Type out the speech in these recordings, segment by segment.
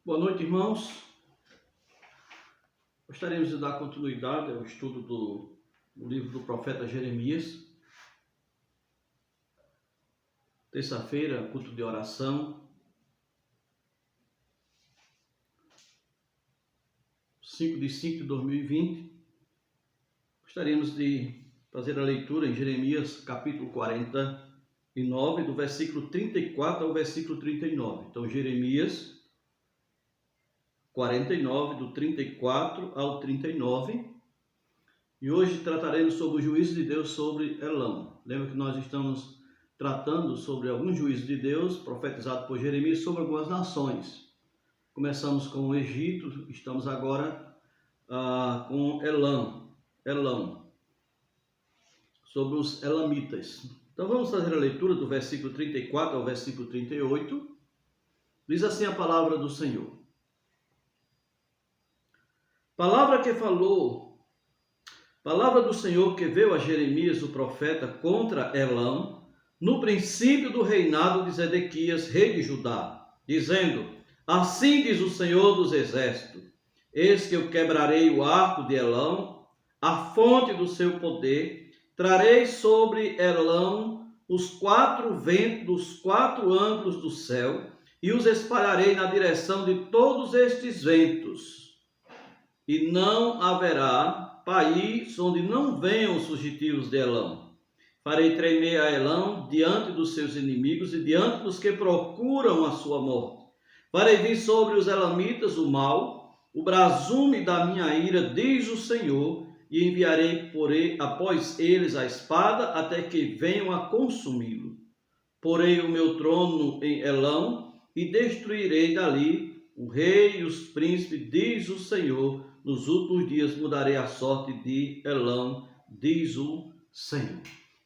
Boa noite, irmãos. Gostaríamos de dar continuidade ao estudo do livro do profeta Jeremias. Terça-feira, culto de oração. 5/5/2020. Gostaríamos de fazer a leitura em Jeremias, capítulo 49, do versículo 34 ao versículo 39. Então, Jeremias 49, do 34 ao 39. E hoje trataremos sobre o juízo de Deus sobre Elão. Lembra que nós estamos tratando sobre alguns juízos de Deus, profetizado por Jeremias, sobre algumas nações. Começamos com o Egito, estamos agora com Elão, sobre os elamitas. Então vamos fazer a leitura do versículo 34 ao versículo 38. Diz assim a palavra do Senhor. Palavra do Senhor que veio a Jeremias, o profeta, contra Elão, no princípio do reinado de Zedequias, rei de Judá, dizendo: Assim diz o Senhor dos Exércitos: Eis que eu quebrarei o arco de Elão, a fonte do seu poder, trarei sobre Elão os 4 ventos dos 4 ângulos do céu, e os espalharei na direção de todos estes ventos. E não haverá país onde não venham os fugitivos de Elão. Farei tremer a Elão diante dos seus inimigos e diante dos que procuram a sua morte. Farei vir sobre os elamitas o mal, o brasume da minha ira, diz o Senhor, e enviarei após eles a espada, até que venham a consumi-lo. Porei o meu trono em Elão e destruirei dali o rei e os príncipes, diz o Senhor. Nos últimos dias mudarei a sorte de Elão, diz o Senhor.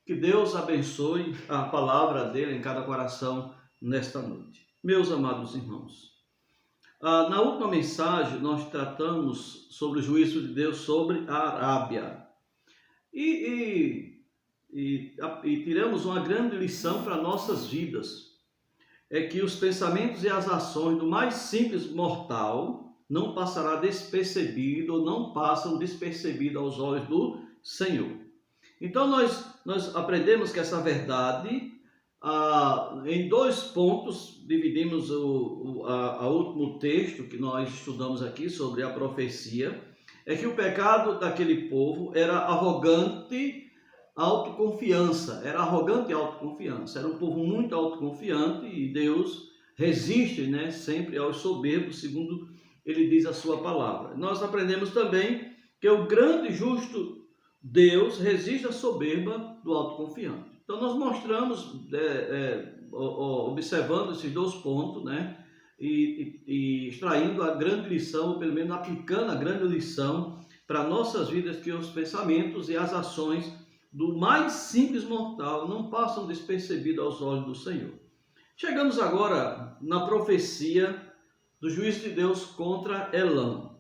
Que Deus abençoe a palavra dele em cada coração nesta noite. Meus amados irmãos, na última mensagem nós tratamos sobre o juízo de Deus sobre a Arábia. E tiramos uma grande lição para nossas vidas. É que os pensamentos e as ações do mais simples mortal não passará despercebido, ou não passam despercebido aos olhos do Senhor. Então nós aprendemos que essa verdade, em 2 pontos, dividimos o último texto que nós estudamos aqui sobre a profecia, é que o pecado daquele povo era arrogante autoconfiança, era um povo muito autoconfiante, e Deus resiste, sempre aos soberbos, segundo ele diz a sua palavra. Nós aprendemos também que o grande e justo Deus resiste à soberba do autoconfiante. Então nós mostramos, observando esses 2 pontos, e extraindo a grande lição, ou pelo menos aplicando a grande lição para nossas vidas, que os pensamentos e as ações do mais simples mortal não passam despercebidos aos olhos do Senhor. Chegamos agora na profecia do juízo de Deus contra Elão.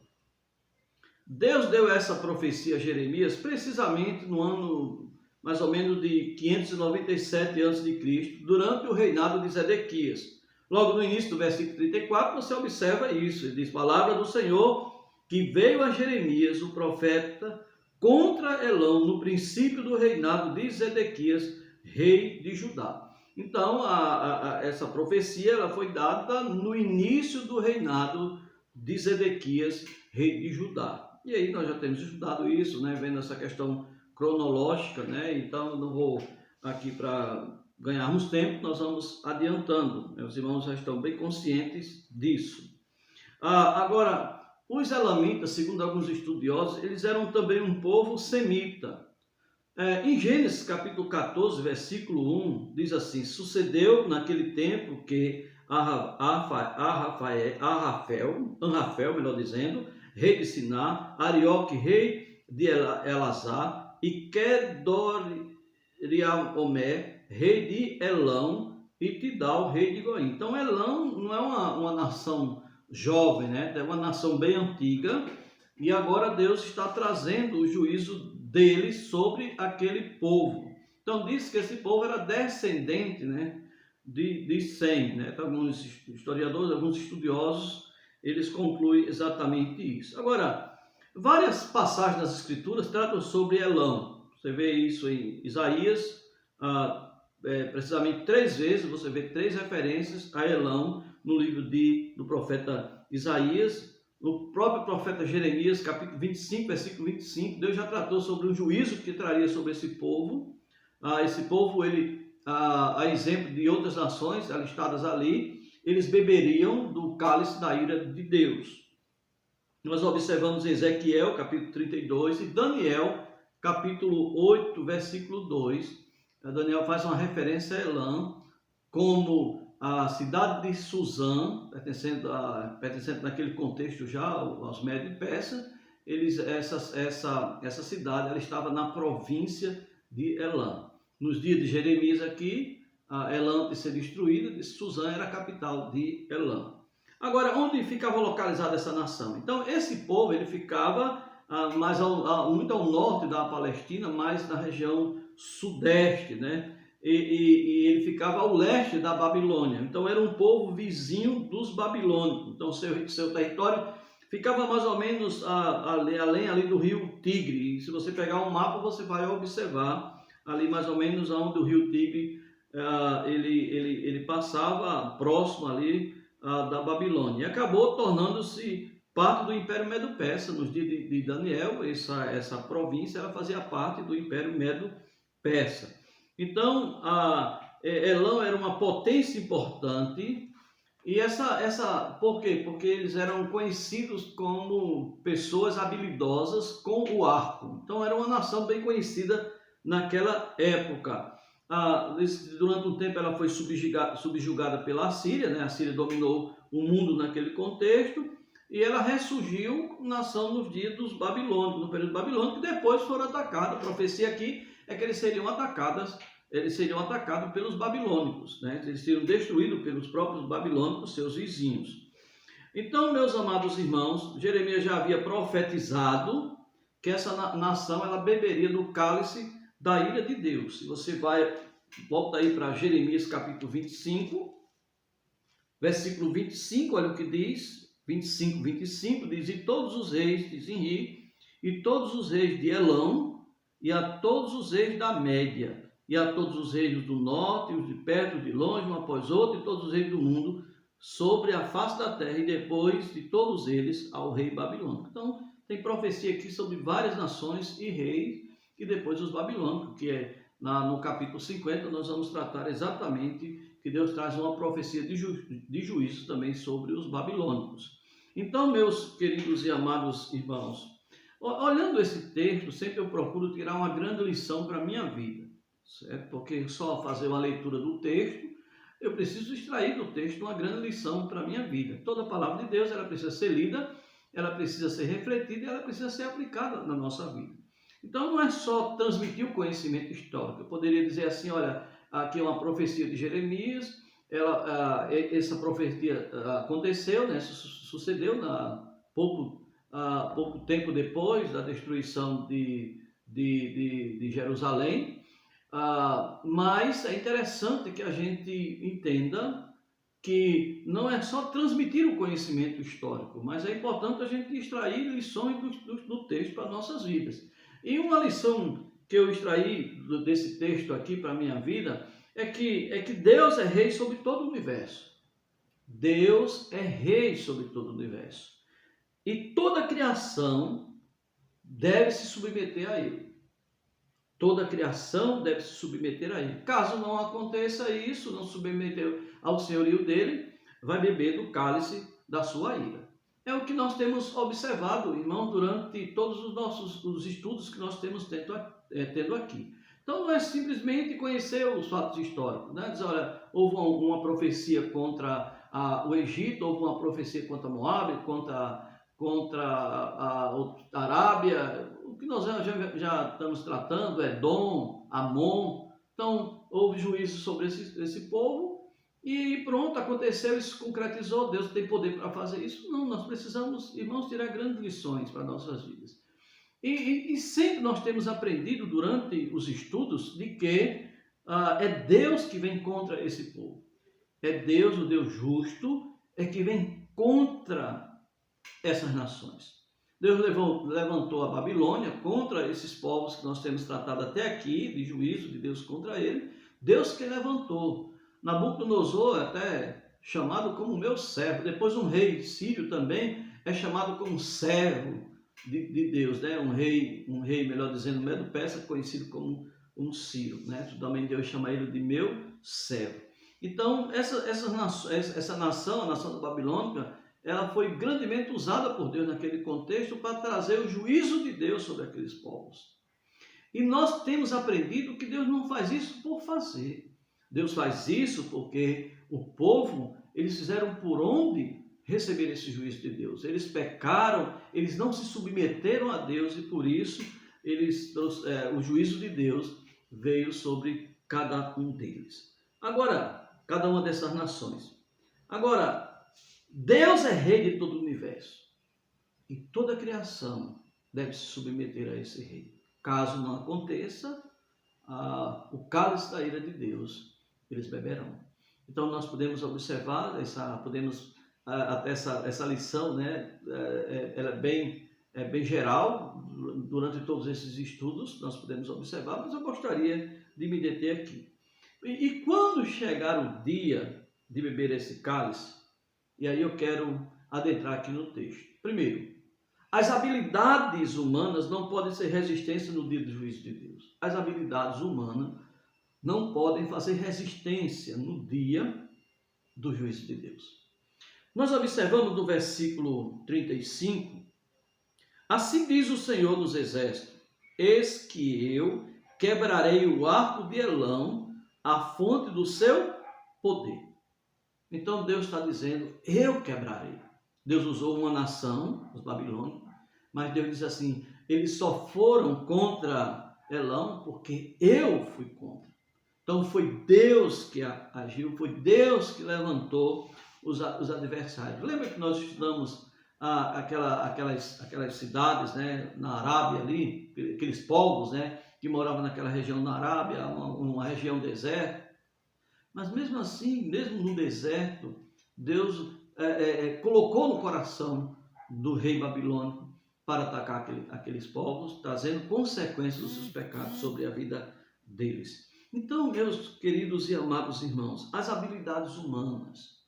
Deus deu essa profecia a Jeremias precisamente no ano mais ou menos de 597 a.C., durante o reinado de Zedequias. Logo no início do versículo 34, você observa isso. Ele diz: Palavra do Senhor que veio a Jeremias, o profeta, contra Elão, no princípio do reinado de Zedequias, rei de Judá. Então, essa profecia ela foi dada no início do reinado de Zedequias, rei de Judá. E aí nós já temos estudado isso, vendo essa questão cronológica, então não vou aqui para ganharmos tempo, nós vamos adiantando. Meus irmãos já estão bem conscientes disso. Agora, os elamitas, segundo alguns estudiosos, eles eram também um povo semita. Em Gênesis capítulo 14, versículo 1, diz assim: Sucedeu naquele tempo que Arrafel, rei de Siná, Arioque, rei de Elazar, e Kedoriaomer, rei de Elão, e Tidal, rei de Goim. Então Elão não é uma nação jovem, é uma nação bem antiga, e agora Deus está trazendo o juízo dele sobre aquele povo. Então diz que esse povo era descendente de Sem. Alguns historiadores, alguns estudiosos, eles concluem exatamente isso. Agora, várias passagens das Escrituras tratam sobre Elão. Você vê isso em Isaías, precisamente 3 vezes, você vê 3 referências a Elão no livro do profeta Isaías. No próprio profeta Jeremias, capítulo 25, versículo 25, Deus já tratou sobre o juízo que traria sobre esse povo. Esse povo, a exemplo de outras nações alistadas ali, eles beberiam do cálice da ira de Deus. Nós observamos em Ezequiel, capítulo 32, e Daniel, capítulo 8, versículo 2. Daniel faz uma referência a Elã como a cidade de Suzã, pertencendo naquele contexto já aos Médios Persas. Essa cidade ela estava na província de Elã. Nos dias de Jeremias aqui, Elã de ser destruída, Suzã era a capital de Elã. Agora, onde ficava localizada essa nação? Então, esse povo ele ficava muito ao norte da Palestina, mais na região sudeste, né? E ele ficava ao leste da Babilônia. Então, era um povo vizinho dos babilônicos. Então, seu território ficava mais ou menos além ali do rio Tigre. E se você pegar um mapa, você vai observar ali mais ou menos onde o rio Tigre ele passava próximo ali da Babilônia. E acabou tornando-se parte do Império Medo-Persa. Nos dias de Daniel, essa província ela fazia parte do Império Medo-Persa. Então, Elão era uma potência importante. E por quê? Porque eles eram conhecidos como pessoas habilidosas com o arco. Então, era uma nação bem conhecida naquela época. Durante um tempo ela foi subjugada pela Assíria, né? A Assíria dominou o mundo naquele contexto, e ela ressurgiu nação nos dias dos babilônicos, no período babilônico, e depois foram atacados. A profecia aqui é que eles seriam atacados pelos babilônicos, né? Eles seriam destruídos pelos próprios babilônicos, seus vizinhos. Então, meus amados irmãos, Jeremias já havia profetizado que essa nação ela beberia do cálice da ira de Deus. Se você volta aí para Jeremias capítulo 25, versículo 25, olha o que diz, 25, diz: e todos os reis de Zinri, e todos os reis de Elão, e a todos os reis da Média, e a todos os reis do norte, os de perto, os de longe, um após outro, e todos os reis do mundo, sobre a face da terra, e depois de todos eles ao rei babilônico. Então, tem profecia aqui sobre várias nações e reis, e depois os babilônicos, que no capítulo 50 nós vamos tratar exatamente que Deus traz uma profecia de juízo também sobre os babilônicos. Então, meus queridos e amados irmãos, olhando esse texto, sempre eu procuro tirar uma grande lição para a minha vida, certo? Porque só fazer uma leitura do texto, eu preciso extrair do texto uma grande lição para a minha vida. Toda a palavra de Deus ela precisa ser lida, ela precisa ser refletida e ela precisa ser aplicada na nossa vida. Então, não é só transmitir o conhecimento histórico. Eu poderia dizer assim, olha, aqui é uma profecia de Jeremias, essa profecia aconteceu, né, sucedeu pouco tempo depois da destruição de Jerusalém, mas é interessante que a gente entenda que não é só transmitir o conhecimento histórico, mas é importante a gente extrair lições do texto para nossas vidas. E uma lição que eu extraí desse texto aqui para a minha vida é que Deus é rei sobre todo o universo. Deus é rei sobre todo o universo. E toda a criação deve se submeter a Ele. Toda a criação deve se submeter a Ele. Caso não aconteça isso, não submeter ao senhorio dele, vai beber do cálice da sua ira. É o que nós temos observado, irmão, durante todos os estudos que nós temos tendo aqui. Então, não é simplesmente conhecer os fatos históricos, né? Dizer, olha, houve uma profecia contra o Egito, houve uma profecia contra Moabe, contra a Arábia, o que nós já estamos tratando, Edom, Amon. Então, houve juízo sobre esse povo, e pronto, aconteceu, isso se concretizou, Deus tem poder para fazer isso. Não, nós precisamos, irmãos, tirar grandes lições para nossas vidas. E sempre nós temos aprendido durante os estudos de que é Deus que vem contra esse povo. É Deus, o Deus justo, é que vem contra essas nações. Deus levantou a Babilônia contra esses povos que nós temos tratado até aqui, de juízo de Deus contra ele. Deus que levantou. Nabucodonosor, até chamado como meu servo. Depois um rei sírio também é chamado como servo de Deus, né? Um rei, melhor dizendo, Medo-Persa, conhecido como um sírio, né? Também Deus chama ele de meu servo. Então, essa nação, a nação da Babilônia, ela foi grandemente usada por Deus naquele contexto para trazer o juízo de Deus sobre aqueles povos. E nós temos aprendido que Deus não faz isso por fazer. Deus faz isso porque o povo, eles fizeram por onde receber esse juízo de Deus. Eles pecaram, eles não se submeteram a Deus e por isso o juízo de Deus veio sobre cada um deles. Agora, cada uma dessas nações. Agora, Deus é rei de todo o universo e toda a criação deve se submeter a esse rei. Caso não aconteça, o cálice da ira de Deus eles beberão. Então nós podemos observar até essa lição, né? Ela é bem geral durante todos esses estudos nós podemos observar, mas eu gostaria de me deter aqui. E quando chegar o dia de beber esse cálice, e aí eu quero adentrar aqui no texto. Primeiro, as habilidades humanas não podem ser resistência no dia do juízo de Deus. As habilidades humanas não podem fazer resistência no dia do juízo de Deus. Nós observamos no versículo 35, assim diz o Senhor dos Exércitos, eis que eu quebrarei o arco de Elão, a fonte do seu poder. Então Deus está dizendo, eu quebrarei. Deus usou uma nação, os babilônicos, mas Deus diz assim, eles só foram contra Elão porque eu fui contra. Então foi Deus que agiu, foi Deus que levantou os adversários. Lembra que nós estudamos aquelas cidades, né, na Arábia ali, aqueles povos, né, que moravam naquela região da Arábia, uma região deserta. Mas mesmo assim, mesmo no deserto, Deus colocou no coração do rei babilônico para atacar aqueles povos, trazendo consequências dos seus pecados sobre a vida deles. Então, meus queridos e amados irmãos, as habilidades humanas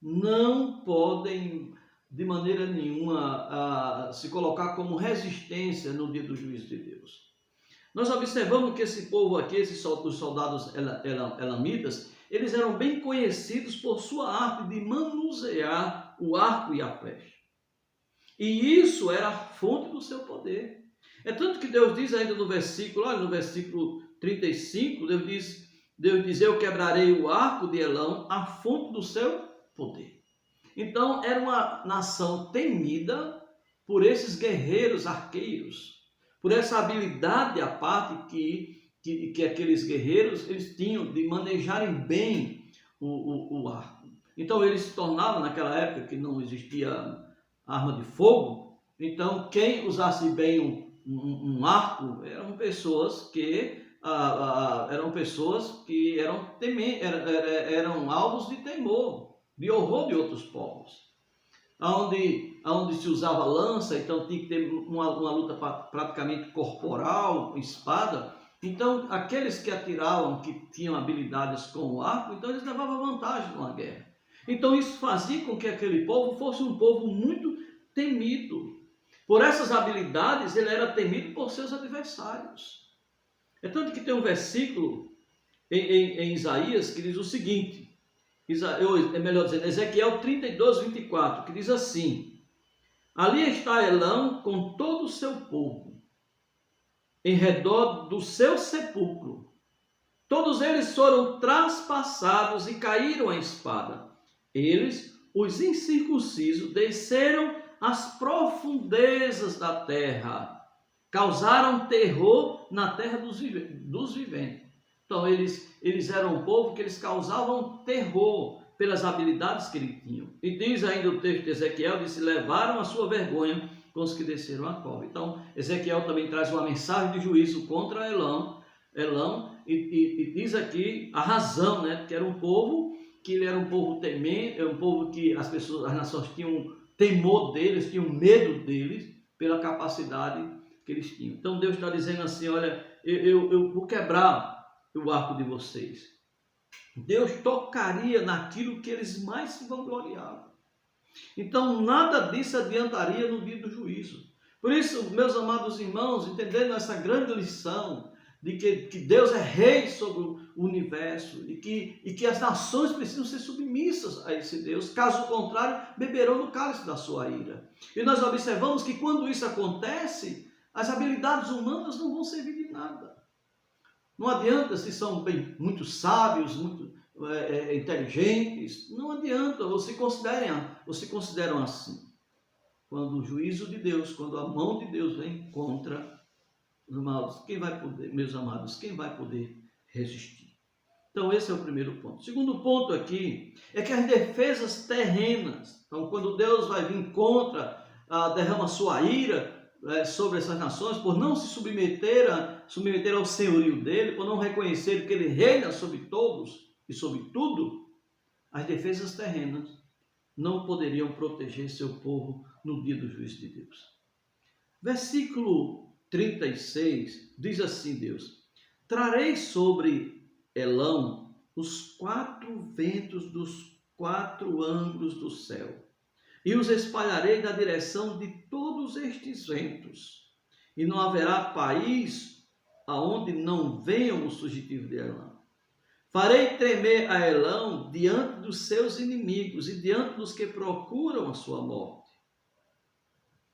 não podem, de maneira nenhuma, se colocar como resistência no dia do juízo de Deus. Nós observamos que esse povo aqui, os soldados elamitas, eles eram bem conhecidos por sua arte de manusear o arco e a flecha. E isso era a fonte do seu poder. É tanto que Deus diz ainda no versículo 35, Deus diz, eu quebrarei o arco de Elão, a fonte do seu poder. Então, era uma nação temida por esses guerreiros arqueiros, por essa habilidade à parte que aqueles guerreiros eles tinham de manejarem bem o arco. Então eles se tornavam, naquela época que não existia arma de fogo, então quem usasse bem um arco eram pessoas que eram alvos de temor, de horror de outros povos. Onde se usava lança, então tinha que ter uma luta praticamente corporal, com espada. Então, aqueles que atiravam, que tinham habilidades com o arco, então eles levavam vantagem numa guerra. Então, isso fazia com que aquele povo fosse um povo muito temido. Por essas habilidades, ele era temido por seus adversários. É tanto que tem um versículo em Isaías que diz o seguinte, Ezequiel 32, 24, que diz assim, ali está Elão com todo o seu povo, em redor do seu sepulcro. Todos eles foram traspassados e caíram à espada. Eles, os incircuncisos, desceram às profundezas da terra, causaram terror na terra dos viventes. Então, eles eram um povo que eles causavam terror pelas habilidades que eles tinham. E diz ainda o texto de Ezequiel, diz, levaram a sua vergonha com os que desceram a cova. Então, Ezequiel também traz uma mensagem de juízo contra Elão e diz aqui a razão, né, que era um povo que ele era um povo temente, é um povo que as nações tinham temor deles, tinham medo deles, pela capacidade que eles tinham. Então Deus está dizendo assim, olha, eu vou quebrar o arco de vocês. Deus tocaria naquilo que eles mais se vangloriavam. Então nada disso adiantaria no dia do juízo. Por isso, meus amados irmãos, entendendo essa grande lição de que Deus é rei sobre o universo e que as nações precisam ser submissas a esse Deus, caso contrário, beberão do cálice da sua ira. E nós observamos que quando isso acontece, as habilidades humanas não vão servir de nada. Não adianta se são muito sábios, muito inteligentes, não adianta, ou se consideram assim. Quando o juízo de Deus, quando a mão de Deus vem contra os maus, quem vai poder, meus amados, quem vai poder resistir? Então esse é o primeiro ponto. O segundo ponto aqui é que as defesas terrenas, então quando Deus vai vir contra, derrama sua ira sobre essas nações, por não se submeter ao senhorio dele, por não reconhecer que ele reina sobre todos e sobre tudo, as defesas terrenas não poderiam proteger seu povo no dia do juízo de Deus. Versículo 36 diz assim Deus: trarei sobre Elão os 4 ventos dos 4 ângulos do céu, e os espalharei na direção de todos estes ventos, e não haverá país aonde não venham os fugitivos de Elão. Farei tremer a Elão diante dos seus inimigos e diante dos que procuram a sua morte.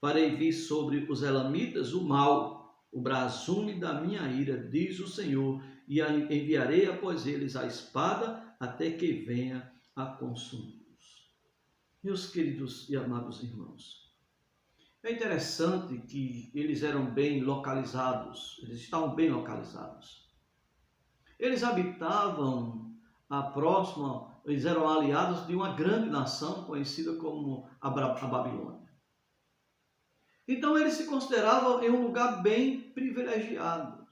Farei vir sobre os elamitas o mal, o brasume da minha ira, diz o Senhor, e enviarei após eles a espada até que venha a consumi-los. Meus queridos e amados irmãos, é interessante que eles eram bem localizados, eles estavam bem localizados. Eles habitavam eles eram aliados de uma grande nação conhecida como a Babilônia. Então eles se consideravam em um lugar bem privilegiado.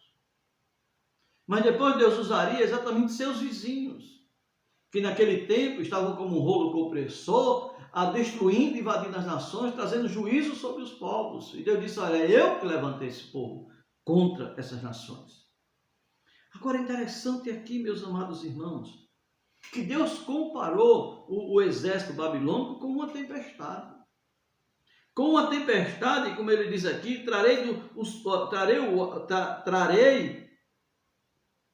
Mas depois Deus usaria exatamente seus vizinhos, que naquele tempo estavam como um rolo compressor, destruindo e invadindo as nações, trazendo juízo sobre os povos. E Deus disse, olha, é eu que levantei esse povo contra essas nações. Agora é interessante aqui, meus amados irmãos, que Deus comparou o exército babilônico com uma tempestade. Com uma tempestade, como ele diz aqui, trarei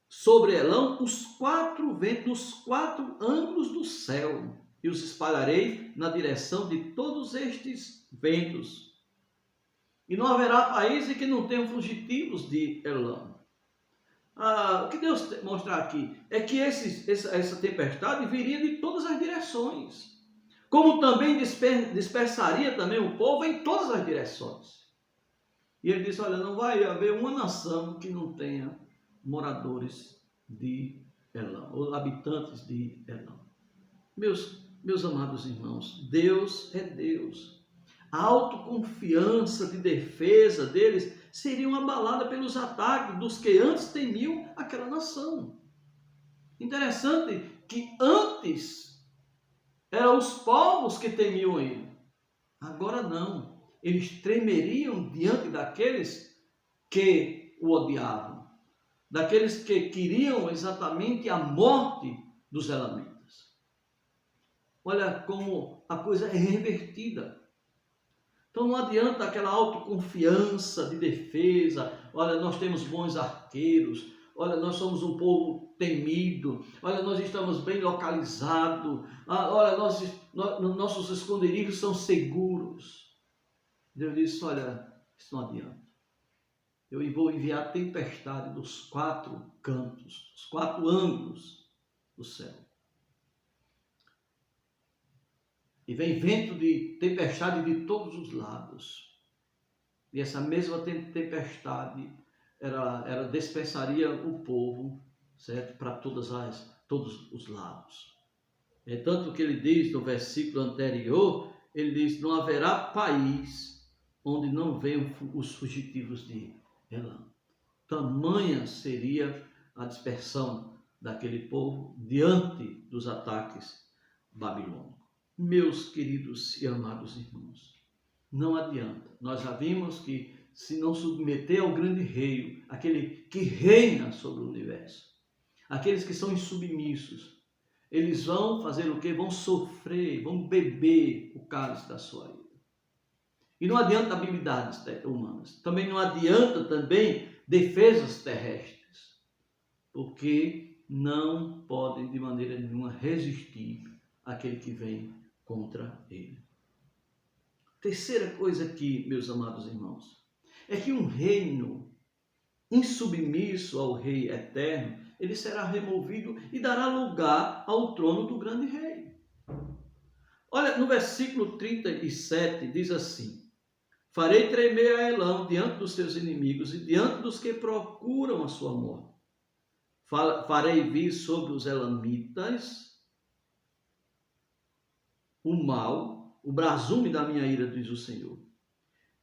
sobre Elão os 4 ventos, os 4 ângulos do céu, e os espalharei na direção de todos estes ventos. E não haverá país em que não tenham fugitivos de Elão. O que Deus mostra aqui é que essa tempestade viria de todas as direções, como também dispersaria também o povo em todas as direções. E ele disse, olha, não vai haver uma nação que não tenha moradores de Elão, ou habitantes de Elão. Meus amados irmãos, Deus é Deus. A autoconfiança de defesa deles seria abalada pelos ataques dos que antes temiam aquela nação. Interessante que antes eram os povos que temiam ele. Agora não. Eles tremeriam diante daqueles que o odiavam, daqueles que queriam exatamente a morte dos elamitas. Olha como a coisa é revertida. Então não adianta aquela autoconfiança de defesa, olha, nós temos bons arqueiros, olha, nós somos um povo temido, olha, nós estamos bem localizados, olha, nossos esconderijos são seguros. Deus disse, olha, isso não adianta. Eu vou enviar a tempestade dos 4 cantos, dos 4 ângulos do céu. E vem vento de tempestade de todos os lados. E essa mesma tempestade dispersaria o povo, certo? Para todos os lados. É tanto que ele diz no versículo anterior, ele diz, não haverá país onde não venham os fugitivos de Elão. Tamanha seria a dispersão daquele povo diante dos ataques babilônicos. Meus queridos e amados irmãos, não adianta. Nós já vimos que se não submeter ao grande rei, aquele que reina sobre o universo, aqueles que são insubmissos, eles vão fazer o quê? Vão sofrer, vão beber o cálice da sua ira. E não adianta habilidades humanas. Também não adianta também defesas terrestres, porque não podem de maneira nenhuma resistir àquele que vem contra ele. Terceira coisa aqui, meus amados irmãos, é que um reino insubmisso ao Rei eterno, ele será removido e dará lugar ao trono do grande rei. Olha, no versículo 37 diz assim: farei tremer a Elão diante dos seus inimigos e diante dos que procuram a sua morte. Farei vir sobre os elamitas o mal, o brasume da minha ira, diz o Senhor.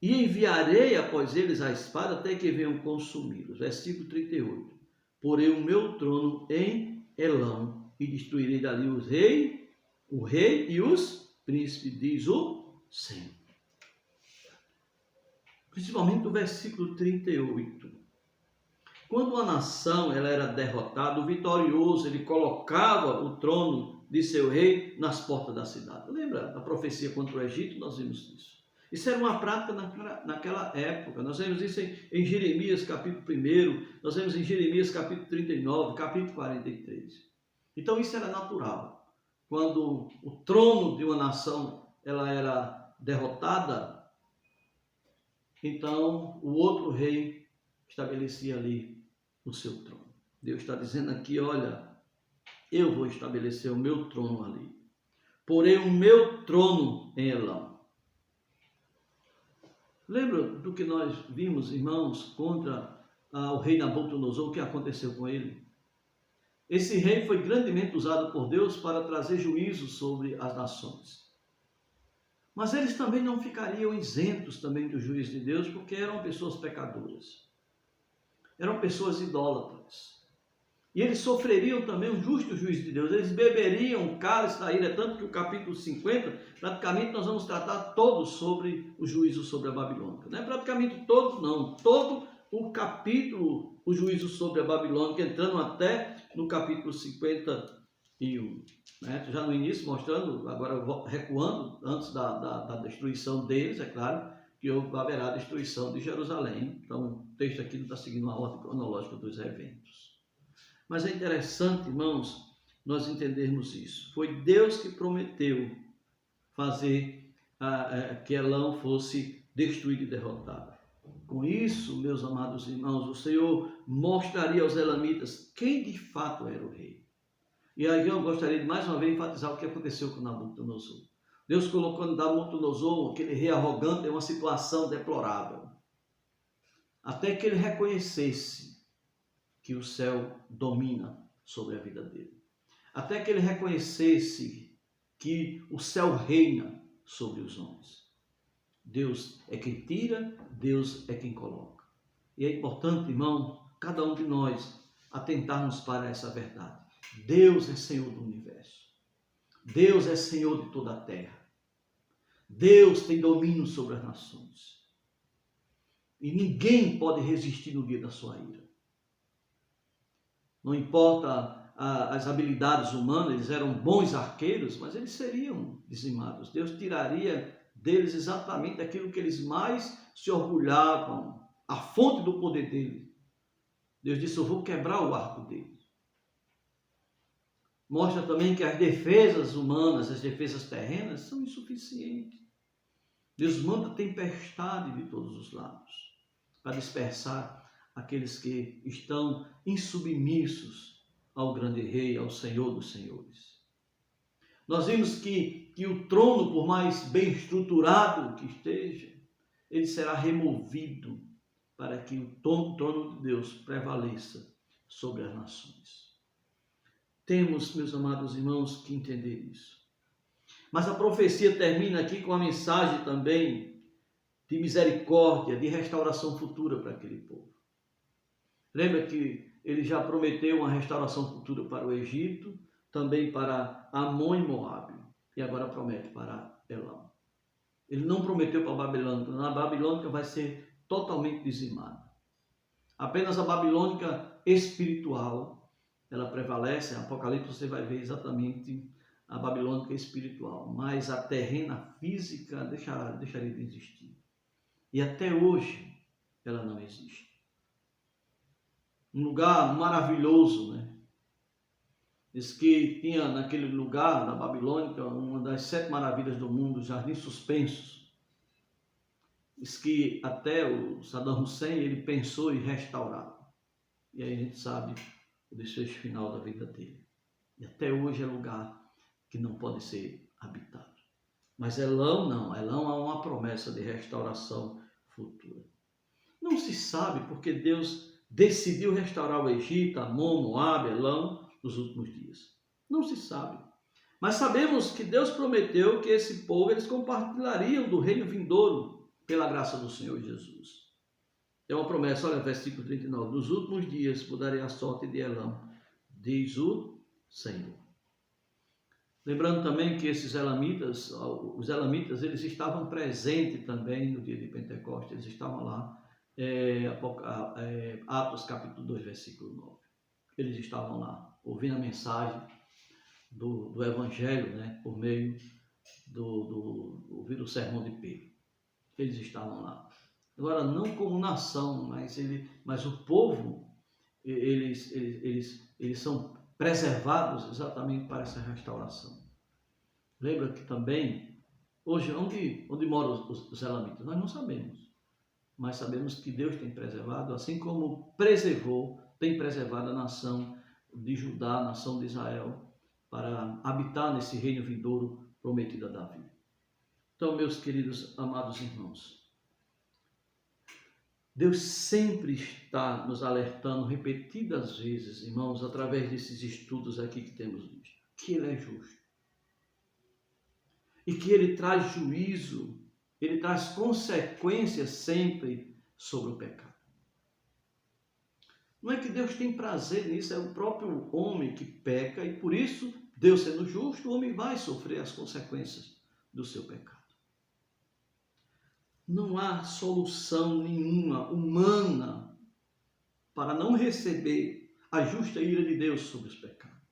E enviarei após eles a espada até que venham consumi-los. Versículo 38. Porei o meu trono em Elão e destruirei dali o rei e os príncipes, diz o Senhor. Principalmente o versículo 38. Quando uma nação ela era derrotada, o vitorioso ele colocava o trono de seu rei nas portas da cidade. Lembra da profecia contra o Egito? Nós vimos isso. Isso era uma prática naquela época. Nós vemos isso em Jeremias capítulo 1, nós vemos em Jeremias capítulo 39, capítulo 43. Então isso era natural. Quando o trono de uma nação ela era derrotada, então o outro rei estabelecia ali o seu trono. Deus está dizendo aqui, olha, eu vou estabelecer o meu trono ali. Porém o meu trono em Elão. Lembra do que nós vimos, irmãos, contra o rei Nabucodonosor, o que aconteceu com ele? Esse rei foi grandemente usado por Deus para trazer juízo sobre as nações. Mas eles também não ficariam isentos também do juízo de Deus, porque eram pessoas pecadoras. Eram pessoas idólatras. E eles sofreriam também um justo juízo de Deus. Eles beberiam o cálice da ira, tanto que o capítulo 50, praticamente nós vamos tratar todo sobre o juízo sobre a Babilônia. Não é praticamente todo, não. Todo o capítulo, o juízo sobre a Babilônia, entrando até no capítulo 51. Né? Já no início, mostrando, agora recuando, antes da destruição deles, é claro, que haverá a destruição de Jerusalém. Então, o texto aqui não está seguindo uma ordem cronológica dos eventos. Mas é interessante, irmãos, nós entendermos isso. Foi Deus que prometeu fazer que Elão fosse destruído e derrotado. Com isso, meus amados irmãos, o Senhor mostraria aos elamitas quem de fato era o rei. E aí eu gostaria de mais uma vez enfatizar o que aconteceu com Nabucodonosor. Deus colocou Nabucodonosor, aquele rei arrogante, em uma situação deplorável. Até que ele reconhecesse que o céu domina sobre a vida dele. Até que ele reconhecesse que o céu reina sobre os homens. Deus é quem tira, Deus é quem coloca. E é importante, irmão, cada um de nós atentarmos para essa verdade. Deus é Senhor do universo. Deus é Senhor de toda a terra. Deus tem domínio sobre as nações. E ninguém pode resistir no dia da sua ira. Não importa as habilidades humanas, eles eram bons arqueiros, mas eles seriam dizimados. Deus tiraria deles exatamente aquilo que eles mais se orgulhavam, a fonte do poder deles. Deus disse, eu vou quebrar o arco deles. Mostra também que as defesas humanas, as defesas terrenas, são insuficientes. Deus manda tempestade de todos os lados para dispersar aqueles que estão insubmissos ao grande rei, ao Senhor dos senhores. Nós vimos que o trono, por mais bem estruturado que esteja, ele será removido para que o trono de Deus prevaleça sobre as nações. Temos, meus amados irmãos, que entender isso. Mas a profecia termina aqui com a mensagem também de misericórdia, de restauração futura para aquele povo. Lembra que ele já prometeu uma restauração futura para o Egito, também para Amon e Moabe. e agora promete para Elam. Ele não prometeu para a Babilônica. A Babilônica vai ser totalmente dizimada. Apenas a Babilônica espiritual, ela prevalece. Em Apocalipse você vai ver exatamente a Babilônica espiritual. Mas a terrena física deixaria de existir. E até hoje ela não existe. Um lugar maravilhoso, né? Diz que tinha naquele lugar, na Babilônica, uma das 7 maravilhas do mundo, os jardins suspensos. Diz que até o Saddam Hussein, ele pensou em restaurar. E aí a gente sabe o desfecho final da vida dele. E até hoje é lugar que não pode ser habitado. Mas Elão não, Elão há uma promessa de restauração futura. Não se sabe porque Deus decidiu restaurar o Egito, Amon, Moabe, Elão, nos últimos dias. Não se sabe. Mas sabemos que Deus prometeu que esse povo, eles compartilhariam do reino vindouro pela graça do Senhor Jesus. É uma promessa, olha, versículo 39. Nos últimos dias mudarei a sorte de Elão, diz o Senhor. Lembrando também que esses elamitas, os elamitas, eles estavam presentes também no dia de Pentecostes, eles estavam lá, Atos capítulo 2, versículo 9. Eles estavam lá, ouvindo a mensagem do Evangelho, né, por meio ouvir o sermão de Pedro. Eles estavam lá. Agora, não como nação, mas o povo, eles são preservados exatamente para essa restauração. Lembra que também, hoje, onde moram os elamitas? Nós não sabemos, mas sabemos que Deus tem preservado, assim como tem preservado a nação de Judá, a nação de Israel, para habitar nesse reino vindouro prometido a Davi. Então, meus queridos, amados irmãos, Deus sempre está nos alertando repetidas vezes, irmãos, através desses estudos aqui que temos visto, que Ele é justo. E que Ele traz juízo, Ele traz consequências sempre sobre o pecado. Não é que Deus tem prazer nisso, é o próprio homem que peca e por isso, Deus sendo justo, o homem vai sofrer as consequências do seu pecado. Não há solução nenhuma humana para não receber a justa ira de Deus sobre os pecados.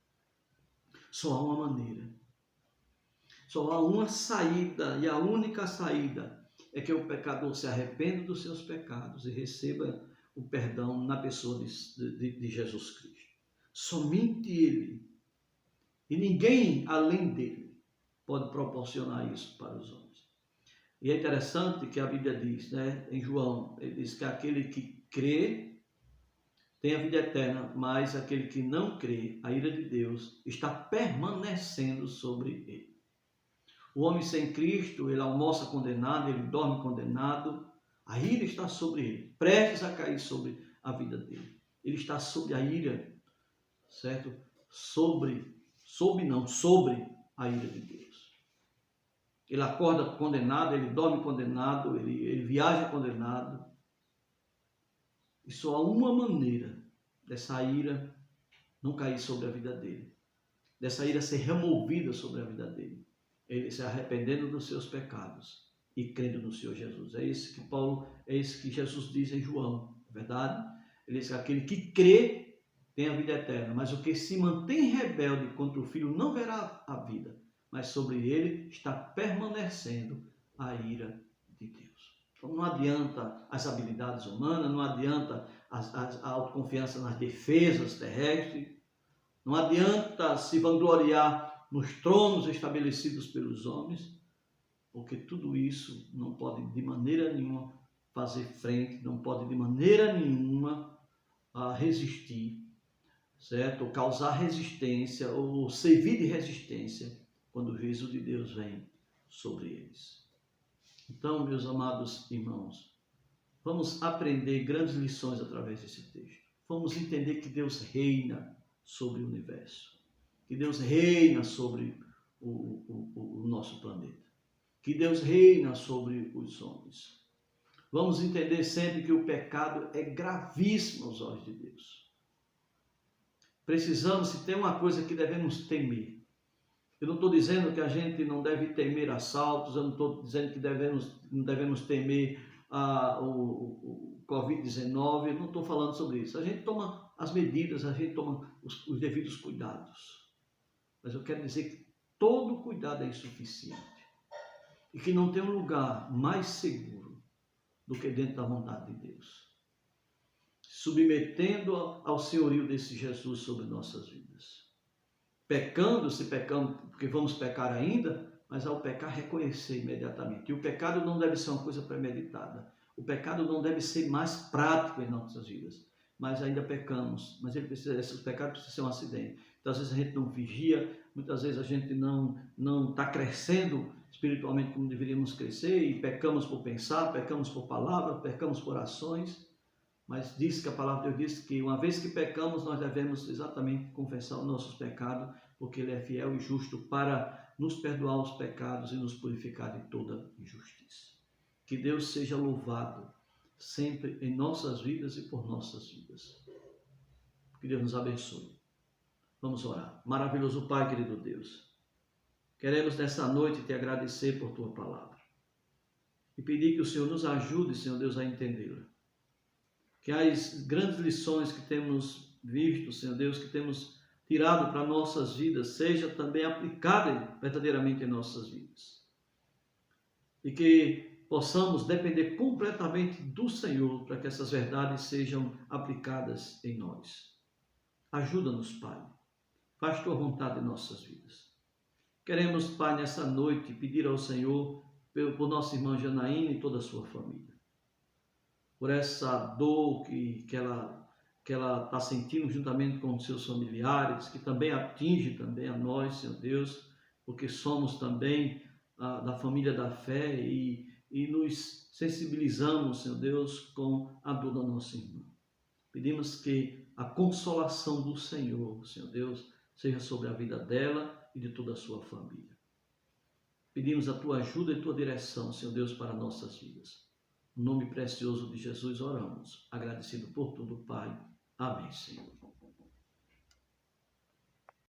Só há uma maneira. Só há uma saída, e a única saída é que o pecador se arrependa dos seus pecados e receba o perdão na pessoa de Jesus Cristo. Somente Ele, e ninguém além dele, pode proporcionar isso para os homens. E é interessante que a Bíblia diz, né, em João, ele diz que aquele que crê tem a vida eterna, mas aquele que não crê, a ira de Deus está permanecendo sobre ele. O homem sem Cristo, ele almoça condenado, ele dorme condenado, a ira está sobre ele, prestes a cair sobre a vida dele. Ele está sob a ira, certo? Sobre a ira de Deus. Ele acorda condenado, ele dorme condenado, ele viaja condenado. E só há uma maneira dessa ira não cair sobre a vida dele, dessa ira ser removida sobre a vida dele. Ele se arrependendo dos seus pecados e crendo no Senhor Jesus. É isso que Jesus diz em João, verdade? Ele diz que aquele que crê tem a vida eterna, mas o que se mantém rebelde contra o Filho não verá a vida, mas sobre ele está permanecendo a ira de Deus. Então não adianta as habilidades humanas, não adianta a autoconfiança nas defesas terrestres, não adianta se vangloriar nos tronos estabelecidos pelos homens, porque tudo isso não pode de maneira nenhuma fazer frente, não pode de maneira nenhuma resistir, certo? Ou causar resistência, ou servir de resistência quando o juízo de Deus vem sobre eles. Então, meus amados irmãos, vamos aprender grandes lições através desse texto. Vamos entender que Deus reina sobre o universo, que Deus reina sobre o nosso planeta, que Deus reina sobre os homens. Vamos entender sempre que o pecado é gravíssimo aos olhos de Deus. Precisamos, se tem uma coisa que devemos temer, Eu não estou dizendo que a gente não deve temer assaltos, eu não estou dizendo que não devemos temer o Covid-19, eu não estou falando sobre isso. A gente toma as medidas, a gente toma os devidos cuidados. Mas eu quero dizer que todo cuidado é insuficiente e que não tem um lugar mais seguro do que dentro da vontade de Deus, submetendo ao senhorio desse Jesus sobre nossas vidas. Pecando, se pecamos, porque vamos pecar ainda, mas ao pecar reconhecer imediatamente. E o pecado não deve ser uma coisa premeditada. O pecado não deve ser mais prático em nossas vidas. Mas ainda pecamos, mas esse pecado precisa ser um acidente. Então, às vezes a gente não vigia, muitas vezes a gente não está crescendo espiritualmente como deveríamos crescer, e pecamos por pensar, pecamos por palavras, pecamos por ações. Mas diz que a palavra de Deus diz que uma vez que pecamos, nós devemos exatamente confessar os nossos pecados, porque Ele é fiel e justo para nos perdoar os pecados e nos purificar de toda injustiça. Que Deus seja louvado sempre em nossas vidas e por nossas vidas. Que Deus nos abençoe. Vamos orar. Maravilhoso Pai, querido Deus, queremos nesta noite te agradecer por Tua palavra e pedir que o Senhor nos ajude, Senhor Deus, a entendê-la. Que as grandes lições que temos visto, Senhor Deus, que temos tirado para nossas vidas, seja também aplicada verdadeiramente em nossas vidas. E que possamos depender completamente do Senhor para que essas verdades sejam aplicadas em nós. Ajuda-nos, Pai. Faz Tua vontade em nossas vidas. Queremos, Pai, nessa noite pedir ao Senhor por nossa irmã Janaína e toda a sua família, por essa dor que ela está sentindo juntamente com os seus familiares, que também atinge também a nós, Senhor Deus, porque somos também da família da fé e nos sensibilizamos, Senhor Deus, com a dor da nossa irmã. Pedimos que a consolação do Senhor, Senhor Deus, seja sobre a vida dela e de toda a sua família. Pedimos a Tua ajuda e Tua direção, Senhor Deus, para nossas vidas. No nome precioso de Jesus oramos, agradecido por tudo, Pai. Amém, Senhor.